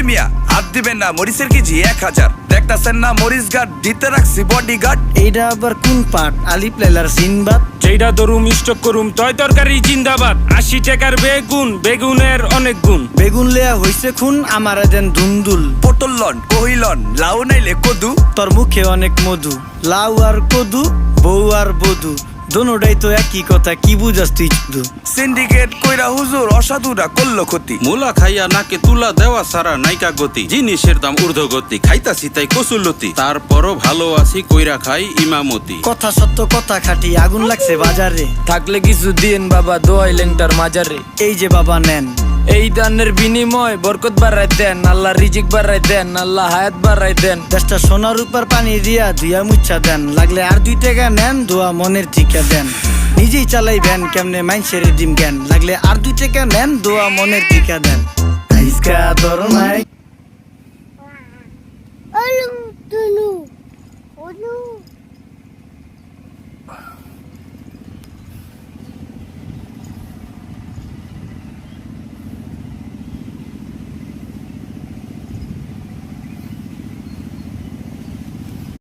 মিয়া হাত দিবেন না, মরিচের কেজি 1000। দেখতাছেন না মরিচ গার্ড দিতে রাখছি বডি গার্ড। এইটা আবার কোন পাট? আলিপ লাইলার সিনবাদ। যেইটা ধরুম স্টক করুম তয় তরকারি জিন্দাবাদ। 80 টাকার বেগুন, বেগুনের অনেক গুণ। বেগুন লেয়া হইছে খুন, আমারে দেন ধুন্দুল। পটল লন, কহিলন, লাউ নাইলে কদু। তোর মুখে অনেক মধু, লাউ আর কদু, বউ আর বধু, দোনোটাই তো একই কথা, কি বুঝাস তুই শুধু? সিন্ডিকেট কইরা হুজুর অসাধুরা করলো ক্ষতি। মুলা খাইয়া নাকে তুলা দেওয়া সারা নাইকা গতি। জিনিসের দাম ঊর্ধ্বগতি, খাইতাছি তাই কসুলতি। তারপরও ভালো আছি কইরা খাই ইমামতি। কথা সত্য কথা খাটি, আগুন লাগছে বাজারে। থাকলে কিছু দিন বাবা, দোয়াইলেন তার মাজারে। এই যে বাবা নেন, এই দানের বিনিময় বরকত বাড়াই দেন, আল্লাহ রিজিক বাড়াই দেন, আল্লাহ হায়াত বাড়াই দেন। দেশটা সোনার উপর পানি দিয়া ধুইয়া মুচ্ছা দেন। লাগলে আর 2 টাকা নেন, দোয়া মনের ঠিকা দেন। নিজেই চালাইবেন কেমনে মাইনসের ডিম জ্ঞান। লাগলে আর 2 টাকা নেন, দোয়া মনের ঠিকা দেন। আইসকা তোর নাই Olu, tunu, olu.